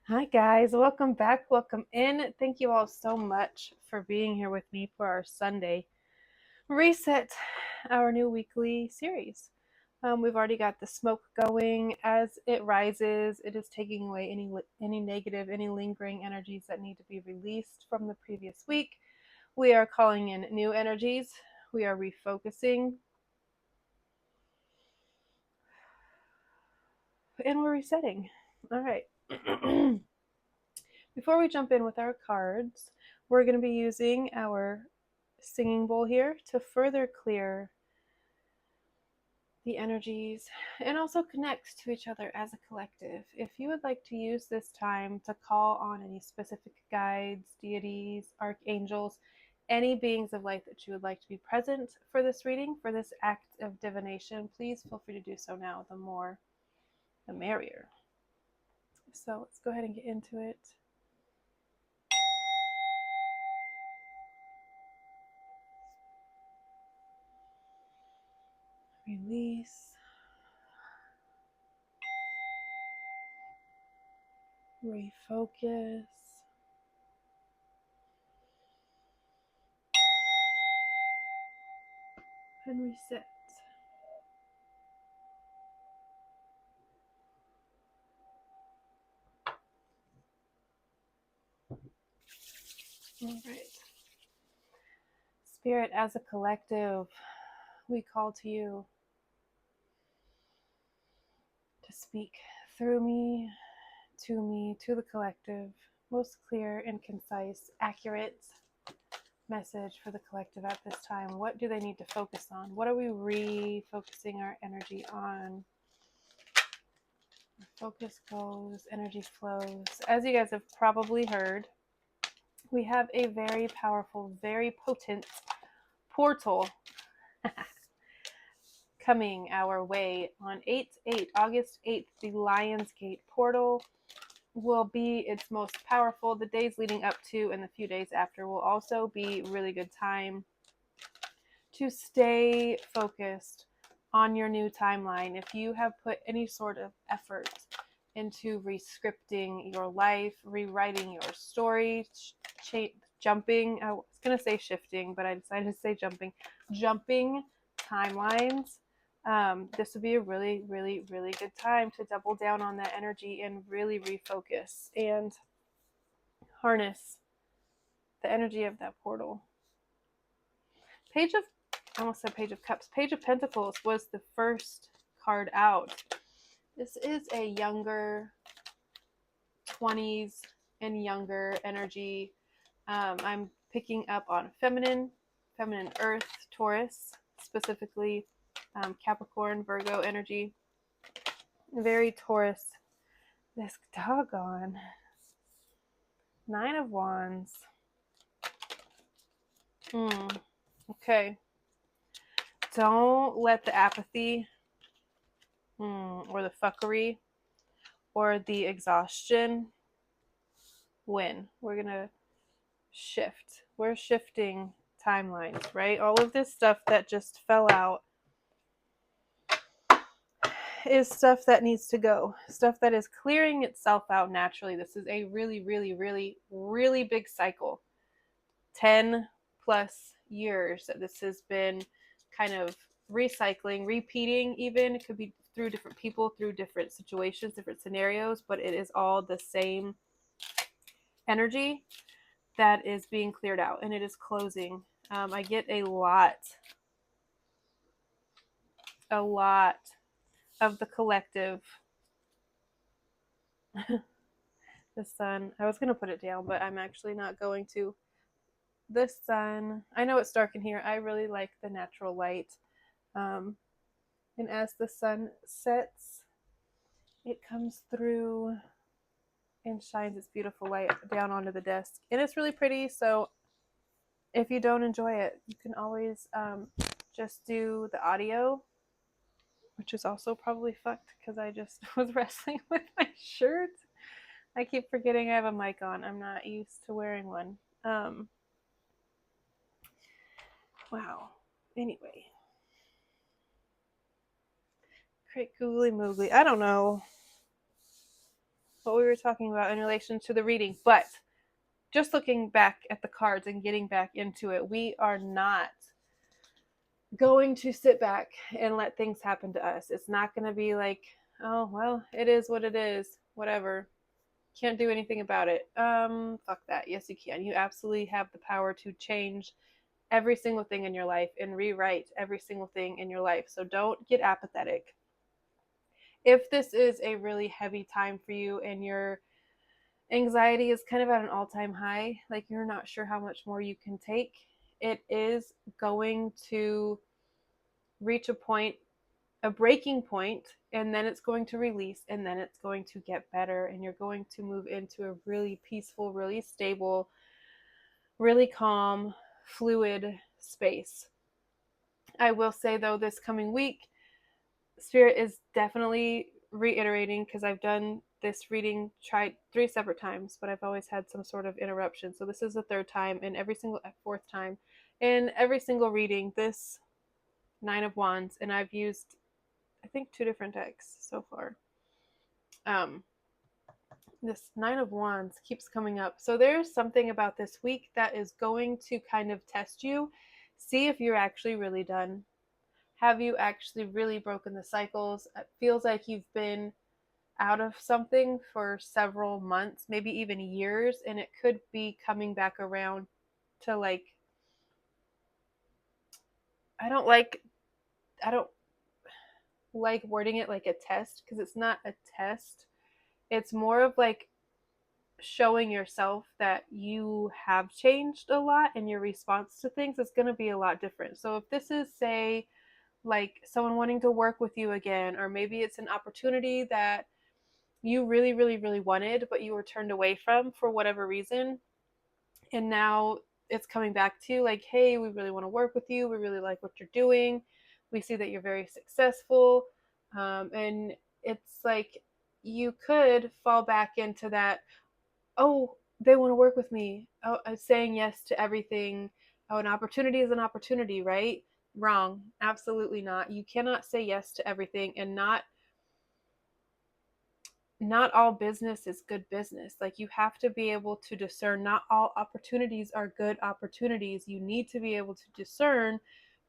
Hi, guys. Welcome back. Welcome in. Thank you all so much for being here with me for our Sunday reset, our new weekly series. We've already got the smoke going. As it rises, it is taking away any negative, any lingering energies that need to be released from the previous week. We are calling in new energies. We are refocusing, and we're resetting. All right. Before we jump in with our cards, we're going to be using our singing bowl here to further clear the energies and also connect to each other as a collective. If you would like to use this time to call on any specific guides, deities, archangels, any beings of light that you would like to be present for this reading, for this act of divination, please feel free to do so now. The more, the merrier. So let's go ahead and get into it. Release. Refocus. And reset. All right. Spirit, as a collective, we call to you to speak through me, to the collective, most clear and concise, accurate message for the collective at this time. What do they need to focus on? What are we refocusing our energy on? Focus goes, energy flows. As you guys have probably heard, we have a very powerful, very potent portal coming our way on August 8th. The Lionsgate portal will be its most powerful. The days leading up to and the few days after will also be really good time to stay focused on your new timeline. If you have put any sort of effort into rescripting your life, rewriting your story, jumping, I was going to say shifting, but I decided to say jumping timelines, this would be a really, really, really good time to double down on that energy and really refocus and harness the energy of that portal. I almost said Page of Cups. Page of Pentacles was the first card out. This is a younger 20s and younger energy. I'm picking up on feminine earth, Taurus, specifically Capricorn, Virgo energy. Very Taurus. This doggone 9 of Wands. Okay. Don't let the apathy or the fuckery or the exhaustion win. We're going to shift. We're shifting timelines, right? All of this stuff that just fell out is stuff that needs to go, stuff that is clearing itself out naturally. This is a really, really, really, really big cycle. 10 plus years that this has been kind of recycling, repeating even. It could be through different people, through different situations, different scenarios, but it is all the same energy that is being cleared out and it is closing. I get a lot of the collective. The sun, I was going to put it down, but I'm actually not going to. The sun, I know it's dark in here. I really like the natural light. And as the sun sets, it comes through and shines its beautiful light down onto the desk. And it's really pretty, so if you don't enjoy it, you can always just do the audio, which is also probably fucked because I just was wrestling with my shirt. I keep forgetting I have a mic on. I'm not used to wearing one. Wow. Anyway. Great googly moogly. I don't know. what we were talking about in relation to the reading. But just looking back at the cards and getting back into it, we are not going to sit back and let things happen to us. It's not going to be like, oh, well, it is what it is, whatever. Can't do anything about it. Fuck that. Yes, you can. You absolutely have the power to change every single thing in your life and rewrite every single thing in your life. So don't get apathetic. If this is a really heavy time for you and your anxiety is kind of at an all-time high, like you're not sure how much more you can take, it is going to reach a breaking point, and then it's going to release, and then it's going to get better, and you're going to move into a really peaceful, really stable, really calm, fluid space. I will say though, this coming week, Spirit is definitely reiterating, because I've done this reading, tried 3 separate times, but I've always had some sort of interruption. So this is the 3rd time, and fourth time, in every single reading, this 9 of Wands, and I've used, I think, 2 different decks so far. This 9 of Wands keeps coming up. So there's something about this week that is going to kind of test you. See if you're actually really done. Have you actually really broken the cycles? It feels like you've been out of something for several months, maybe even years, and it could be coming back around to, like, I don't like wording it like a test, because it's not a test. It's more of like showing yourself that you have changed a lot, and your response to things is going to be a lot different. So if this is, say, like someone wanting to work with you again, or maybe it's an opportunity that you really, really, really wanted, but you were turned away from for whatever reason, and now it's coming back to you like, hey, we really want to work with you. We really like what you're doing. We see that you're very successful. And it's like you could fall back into that, oh, they want to work with me. Oh, I'm saying yes to everything. Oh, an opportunity is an opportunity, right? Wrong. Absolutely not. You cannot say yes to everything, and not all business is good business. Like, you have to be able to discern. Not all opportunities are good opportunities. You need to be able to discern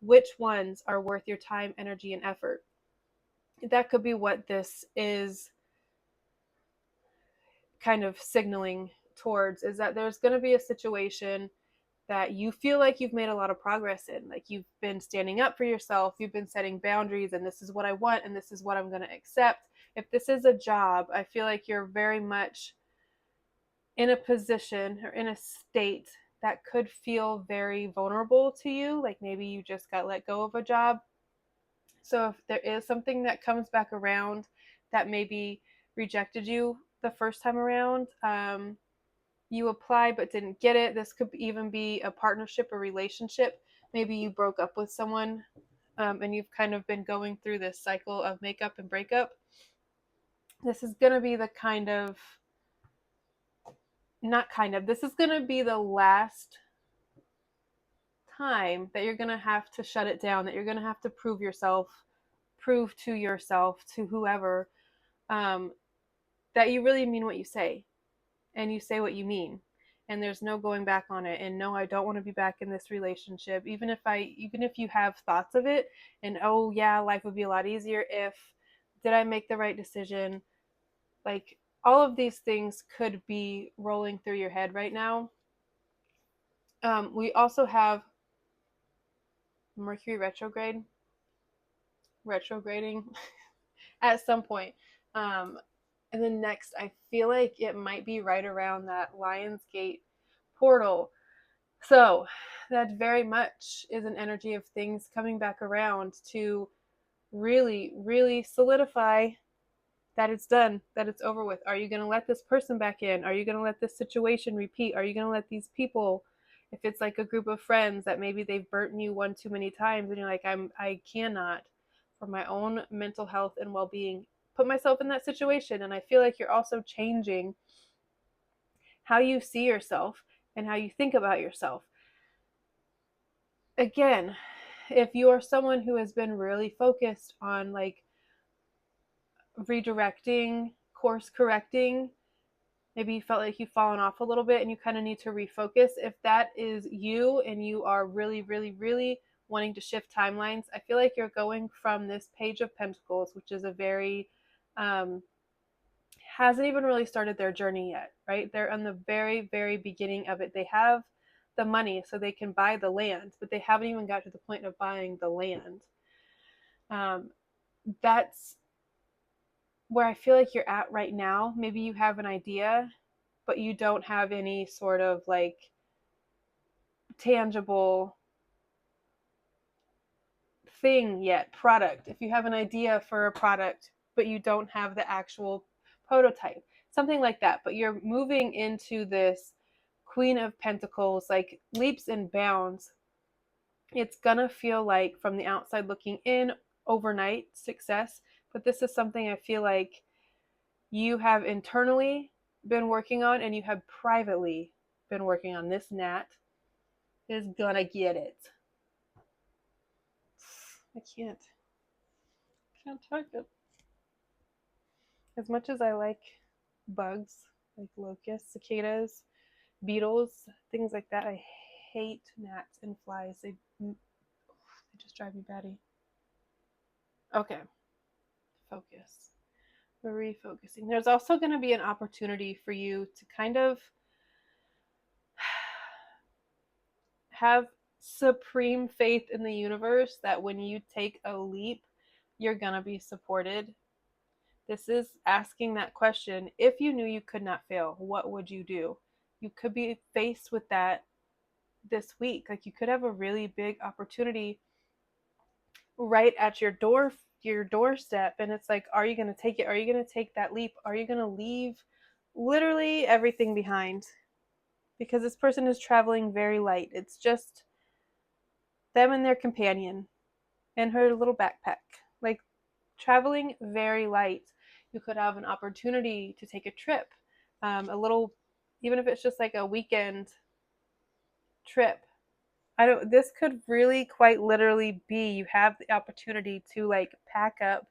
which ones are worth your time, energy, and effort. That could be what this is kind of signaling towards, is that there's going to be a situation that you feel like you've made a lot of progress in. Like, you've been standing up for yourself, you've been setting boundaries, and this is what I want, and this is what I'm going to accept. If this is a job, I feel like you're very much in a position or in a state that could feel very vulnerable to you. Like, maybe you just got let go of a job. So if there is something that comes back around that maybe rejected you the first time around, you applied but didn't get it. This could even be a partnership or relationship. Maybe you broke up with someone, and you've kind of been going through this cycle of makeup and breakup. This is going to be this is going to be the last time that you're going to have to shut it down, that you're going to have to prove to yourself, to whoever, um, that you really mean what you say, and you say what you mean, and there's no going back on it. And no, I don't want to be back in this relationship, even if you have thoughts of it, and oh yeah, life would be a lot easier if, did I make the right decision? Like, all of these things could be rolling through your head right now. We also have Mercury retrograding at some point. And then next, I feel like it might be right around that Lionsgate portal. So that very much is an energy of things coming back around to really, really solidify that it's done, that it's over with. Are you going to let this person back in? Are you going to let this situation repeat? Are you going to let these people, if it's like a group of friends that maybe they've burnt you one too many times, and you're like, I cannot, for my own mental health and well-being, put myself in that situation. And I feel like you're also changing how you see yourself and how you think about yourself. Again, if you are someone who has been really focused on like redirecting, course correcting, Maybe you felt like you've fallen off a little bit and you kind of need to refocus. If that is you and you are really, really, really wanting to shift timelines, I feel like you're going from this Page of Pentacles, which is a very, hasn't even really started their journey yet, right? They're on the very, very beginning of it. They have the money so they can buy the land, but they haven't even got to the point of buying the land. That's where I feel like you're at right now. Maybe you have an idea, but you don't have any sort of like tangible thing yet, product. If you have an idea for a product, but you don't have the actual prototype, something like that. But you're moving into this Queen of Pentacles, like leaps and bounds. It's gonna feel like from the outside looking in, overnight success. But this is something I feel like you have internally been working on and you have privately been working on. This Nat is gonna get it. I can't talk it. As much as I like bugs, like locusts, cicadas, beetles, things like that, I hate gnats and flies. They just drive me batty. Okay, focus. We're refocusing. There's also going to be an opportunity for you to kind of have supreme faith in the universe that when you take a leap, you're going to be supported. This is asking that question. If you knew you could not fail, what would you do? You could be faced with that this week. Like you could have a really big opportunity right at your doorstep, and it's like, are you going to take it? Are you going to take that leap? Are you going to leave literally everything behind? Because this person is traveling very light. It's just them and their companion and her little backpack. Like traveling very light. You could have an opportunity to take a trip, a little, even if it's just like a weekend trip. This could really quite literally be, you have the opportunity to like pack up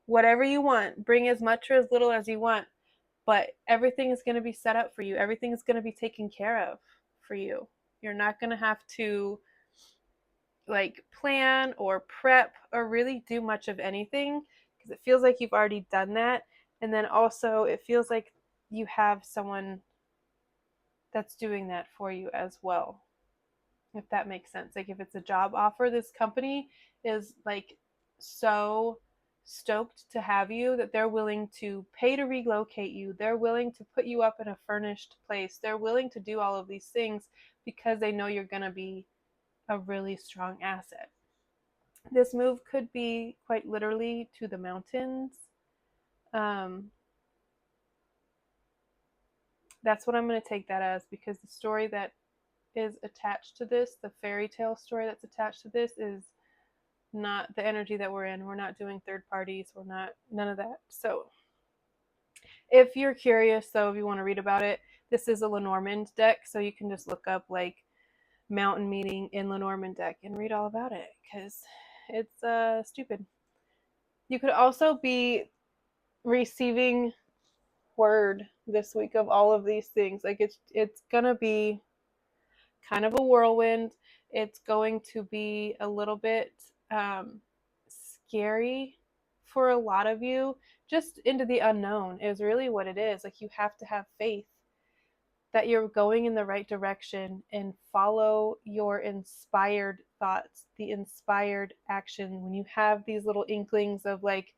whatever you want, bring as much or as little as you want, but everything is going to be set up for you. Everything is going to be taken care of for you. You're not going to have to like plan or prep or really do much of anything because it feels like you've already done that. And then also it feels like you have someone that's doing that for you as well, if that makes sense. Like if it's a job offer, this company is like so stoked to have you that they're willing to pay to relocate you. They're willing to put you up in a furnished place. They're willing to do all of these things because they know you're going to be a really strong asset. This move could be quite literally to the mountains. That's what I'm going to take that as, because the story that is attached to this, the fairy tale story that's attached to this, is not the energy that we're in. We're not doing third parties. We're not, none of that. So if you're curious, though, if you want to read about it, this is a Lenormand deck. So you can just look up like mountain meeting in Lenormand deck and read all about it because it's stupid. You could also be receiving word this week of all of these things. Like it's gonna be kind of a whirlwind. It's going to be a little bit scary for a lot of you. Just into the unknown is really what it is. Like you have to have faith that you're going in the right direction and follow your inspired thoughts, the inspired action. When you have these little inklings of like,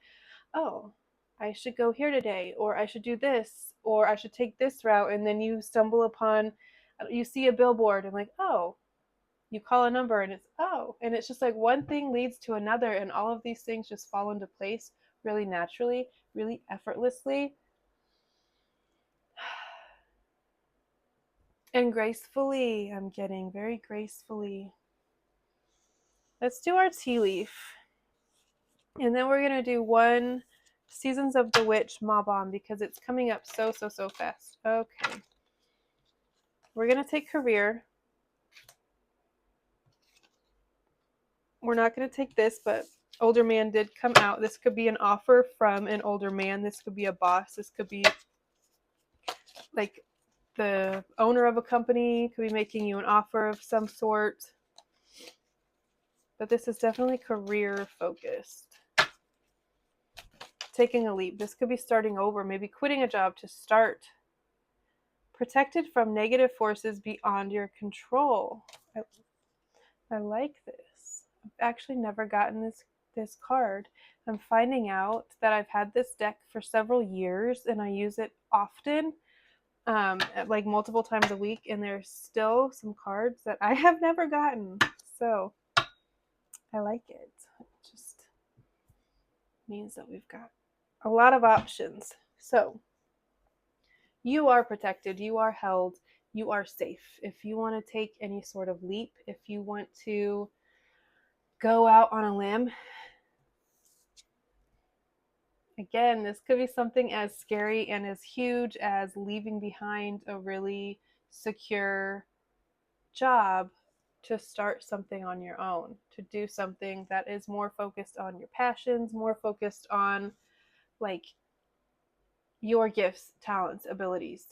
oh, I should go here today, or I should do this, or I should take this route, and then you stumble upon, you see a billboard and like, oh, you call a number and it's, oh, and it's just like one thing leads to another, and all of these things just fall into place really naturally, really effortlessly, and gracefully. I'm getting very gracefully. Let's do our tea leaf, and then we're gonna do one Seasons of the Witch Ma Bomb because it's coming up so fast. Okay, we're gonna take career. We're not going to take this, but older man did come out. This could be an offer from an older man. This could be a boss. This could be like the owner of a company could be making you an offer of some sort. But this is definitely career focused. Taking a leap. This could be starting over, maybe quitting a job to start. Protected from negative forces beyond your control. I like this. I've actually never gotten this card. I'm finding out that I've had this deck for several years and I use it often, like multiple times a week, and there's still some cards that I have never gotten. So I like it. It just means that we've got a lot of options. So you are protected, you are held, you are safe. If you want to take any sort of leap, if you want to go out on a limb, again, this could be something as scary and as huge as leaving behind a really secure job to start something on your own, to do something that is more focused on your passions, more focused on like your gifts, talents, abilities.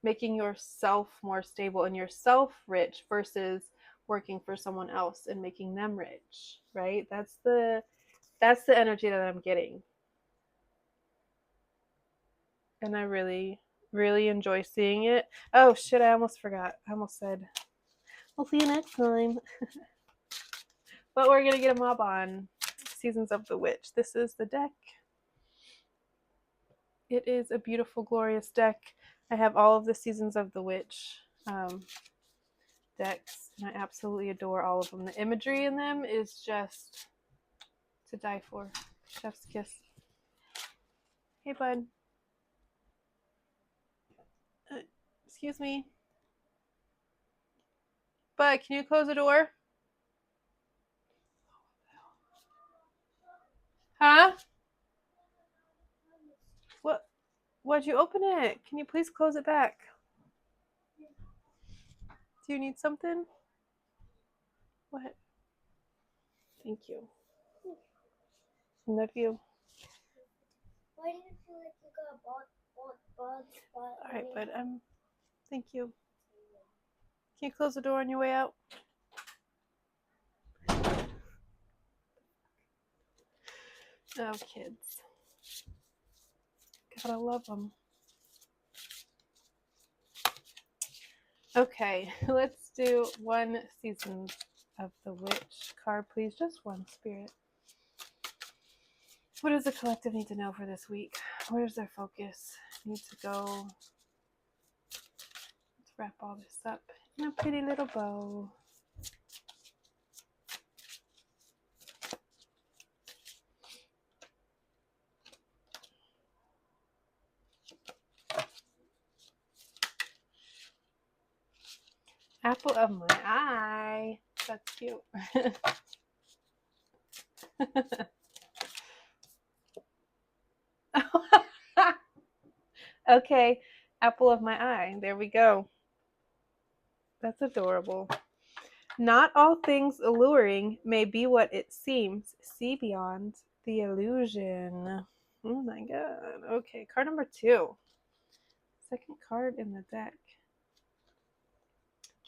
Making yourself more stable and yourself rich versus working for someone else and making them rich, right? That's the energy that I'm getting. And I really, really enjoy seeing it. Oh shit, I almost forgot. I almost said, I'll see you next time. But we're going to get a mob on Seasons of the Witch. This is the deck. It is a beautiful, glorious deck. I have all of the Seasons of the Witch decks, and I absolutely adore all of them. The imagery in them is just to die for. Chef's kiss. Hey, bud. Excuse me. Bud, can you close the door? Huh? What? Why'd you open it? Can you please close it back? Do you need something? What? Thank you. Love you. Why do you feel like you got bugs? All right, bud. Thank you. Can you close the door on your way out? Oh, kids. Gotta love them. Okay, let's do one Season of the Witch card, please. Just one, Spirit. What does the collective need to know for this week? Where does their focus need to go? Let's wrap all this up in a pretty little bow. Apple of my eye. That's cute. Okay, apple of my eye. There we go. That's adorable. Not all things alluring may be what it seems. See beyond the illusion. Oh my god. Okay, card number 2. Second card in the deck.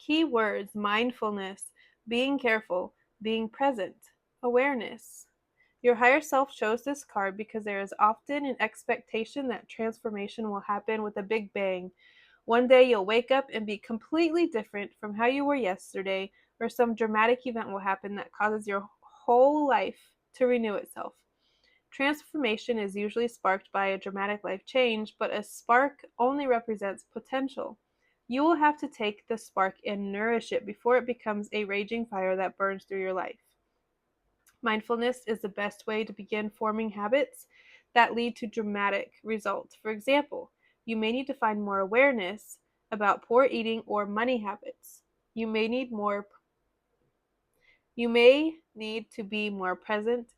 Keywords: mindfulness, being careful, being present, awareness. Your higher self chose this card because there is often an expectation that transformation will happen with a big bang. One day you'll wake up and be completely different from how you were yesterday, or some dramatic event will happen that causes your whole life to renew itself. Transformation is usually sparked by a dramatic life change, but a spark only represents potential. You will have to take the spark and nourish it before it becomes a raging fire that burns through your life. Mindfulness is the best way to begin forming habits that lead to dramatic results. For example, you may need to find more awareness about poor eating or money habits. You may need to be more present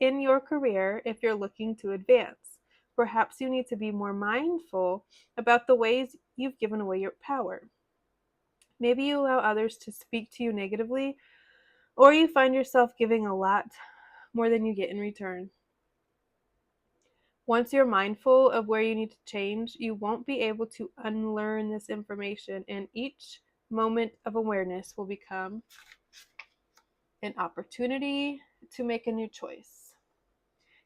in your career if you're looking to advance. Perhaps you need to be more mindful about the ways you've given away your power. Maybe you allow others to speak to you negatively, or you find yourself giving a lot more than you get in return. Once you're mindful of where you need to change, you won't be able to unlearn this information, and each moment of awareness will become an opportunity to make a new choice.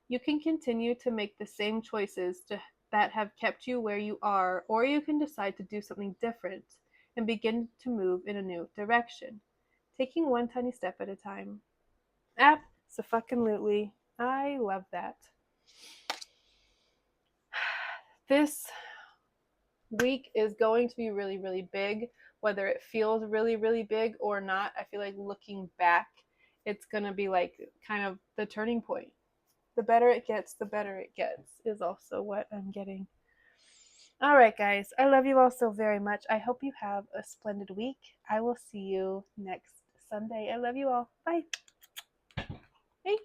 You can continue to make the same choices that have kept you where you are, or you can decide to do something different and begin to move in a new direction, taking one tiny step at a time. Abso-fucking-lutely. I love that. This week is going to be really, really big, whether it feels really, really big or not. I feel like looking back, it's going to be like kind of the turning point. The better it gets, the better it gets, is also what I'm getting. All right, guys. I love you all so very much. I hope you have a splendid week. I will see you next Sunday. I love you all. Bye. Hey.